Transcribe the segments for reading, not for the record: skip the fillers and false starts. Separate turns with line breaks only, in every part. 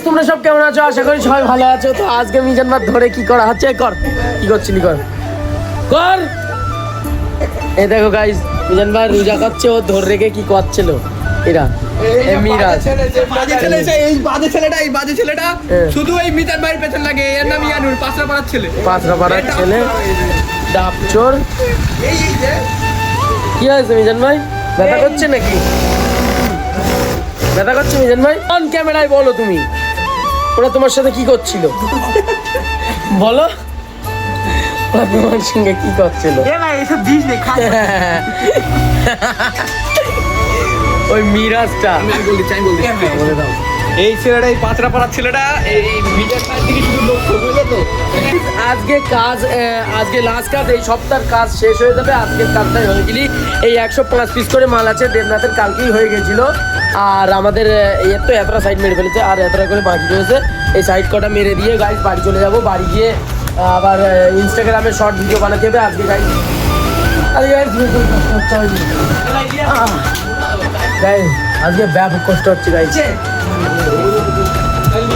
তোমরা সব কেমন আছো? আশা করি সবাই ভালো আছো। তো আজকে মিজান ভাই ধরে কি করা হচ্ছে, কর কি করছিলি, কর কর। এই দেখো গাইস, মিজান ভাই রোজা করছে, ও ধরে রেখে কি করছিল এরা মিরাজ।
এই বাজে ছেলেটা শুধু এই মিজান ভাইয়ের পেছন লাগে। এর নাম ইয়ানুর, পাঁচরাপাড়ার ছেলে।
পাঁচরাপাড়ার ছেলে ডাবচোর। কি হয়েছে মিজান ভাই, ব্যথা করছে নাকি? ব্যথা করছে মিজান ভাই? অন ক্যামেরায় বলো তুমি, ওরা তোমার সাথে কি করছিল বলো, ওরা তোমার সঙ্গে কি করছিল? ওই মিরাজটা বলে দাও।
এই ছেলেটা, এই পাঁচরাপাড়ার ছেলেটা এই মিজান ভাইয়ের দিকে শুধু লক্ষ্য, বুঝলে তো?
আজকে কাজ, আজকে লাস্ট কাজ, এই সপ্তাহের কাজ শেষ হয়ে যাবে। আজকের কাজটাই হয়ে গেলি। এই 105 পিস করে মাল আছে, দেবনাথের কালকেই হয়ে গেছিলো। আর আমাদের এর তো এতটা সাইড মেরে ফেলেছে, আর এতটা করে বাকি রয়েছে। এই সাইড কটা মেরে দিয়ে গাইজ বাড়ি চলে যাব। বাড়ি গিয়ে আবার ইনস্টাগ্রামে শর্ট ভিডিও বানাতে হবে। আজকে গাইজ আজকে ব্যাপক কষ্ট হচ্ছে গাইজ।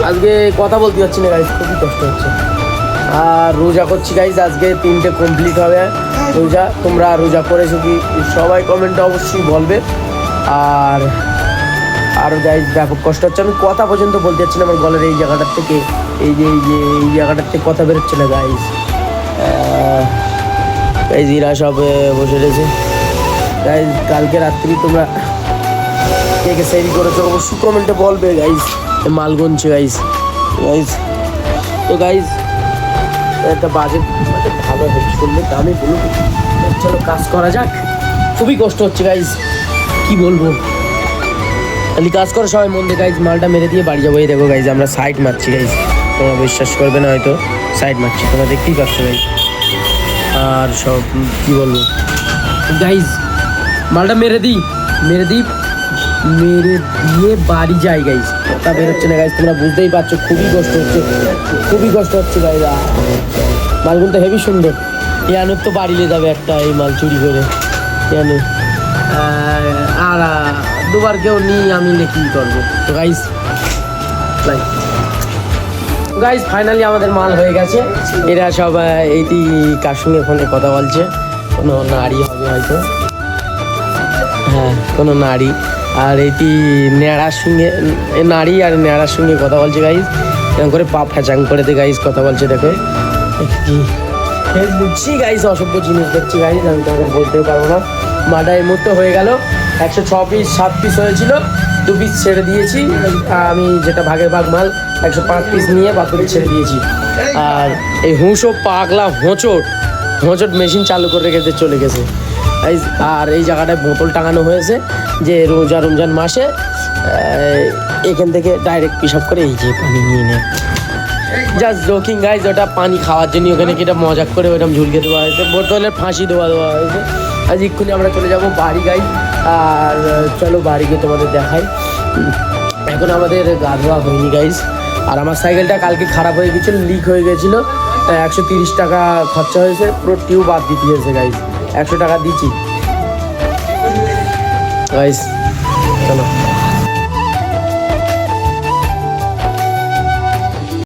আজকে কথা বলতে পারছি না গাইজ, খুবই কষ্ট হচ্ছে। আর রোজা করছি গাইজ, আজকে 3টে কমপ্লিট হবে রোজা। তোমরা রোজা করেছো কি সবাই কমেন্টে অবশ্যই বলবে। আর গাইজ ব্যাপক কষ্ট হচ্ছে, আমি কথা পর্যন্ত বলতে পারছি না। আমার গলার এই জায়গাটার থেকে এই জায়গাটার থেকে কথা বেরোচ্ছে না গাইজ। গাইজ এরা সব বসে রয়েছে গাইজ। কালকে রাত্রি তোমরা কে কে সেরি করেছো অবশ্যই কমেন্টে বলবে গাইজ। মাল গুনছে গাইজ। তো গাইজ একটা বাজেট ভালো হেল্প করলে আমি বলুন, চলো কাজ করা যাক। খুবই কষ্ট হচ্ছে গাইজ, কি বলবো। খালি কাজ করে সবাই মন দিয়ে গাইজ। মালটা মেরে দিয়ে বাড়ি যাবো। এই দেখো গাইজ, আমরা সাইড মারছি গাইজ। তোমরা বিশ্বাস করবে না হয়তো, সাইড মারছি, তোমরা দেখতেই পাচ্ছ গাইজ। আর সব কি বলবো গাইজ, মালটা মেরে দিয়ে বাড়ি যাই গাইজ। কথা বেরোচ্ছে না গাইজ, তোমরা বুঝতেই পারছো। খুবই কষ্ট হচ্ছে গাইজ। মালগুলো তো হেভি সুন্দর। ইয়ানুর তো বাড়িলে যাবে একটা এই মাল চুরি করে। ইয়ানু আর দুবার কেউ নিই আমি কি করবো। তো গাইজ ফাইনালি আমাদের মাল হয়ে গেছে। এরা সব এইটি কার সঙ্গে ফোনে কথা বলছে, কোনো নারী হবে হয়তো, হ্যাঁ কোনো নারী। আর এটি নেড়ার সঙ্গে, নারী আর নেড়ার সঙ্গে কথা বলছে গাইজ। এরকম করে পা ফ্যাচাং করে দিয়ে গাইজ কথা বলছে। দেখো বুঝছি গাইজ, অসভ্য জিনিস দেখছি গাইজ, আমি তোমাকে বলতেও পারবো না। মাটা এই মুহূর্তে হয়ে গেল। 106 পিস, 7 পিস হয়েছিল, 2 পিস ছেড়ে দিয়েছি আমি, যেটা ভাগের ভাগ মাল 105 পিস নিয়ে বাকি ছেড়ে দিয়েছি। আর এই হুঁশো পাগলা হোঁচট মেশিন চালু করে রেখে চলে গেছে। আর এই জায়গাটায় বোতল টাঙানো হয়েছে যে রমজান মাসে এখান থেকে ডাইরেক্ট পিসাব করে এই যে পানি নিয়ে নেয়। জাস্ট জোকিং গাইজ, ওটা পানি খাওয়ার জন্য ওখানে কিটা মজাক করে ওইরকম ঝুলকে দেওয়া হয়েছে, বোতলের ফাঁসি দেওয়া হয়েছে। আজ এক্ষুনি আমরা চলে যাব বাড়ি গাইজ। আর চলো বাড়ি গিয়ে তোমাদের দেখাই। এখন আমাদের গা ধোয়া হয়নি গাইজ। আর আমার সাইকেলটা কালকে খারাপ হয়ে গেছিলো, লিক হয়ে গেছিলো। 130 টাকা খরচা হয়েছে, পুরো টিউব বাদ দিতে হয়েছে গাইজ। 100 টাকা দিচ্ছি গাইজ। চলো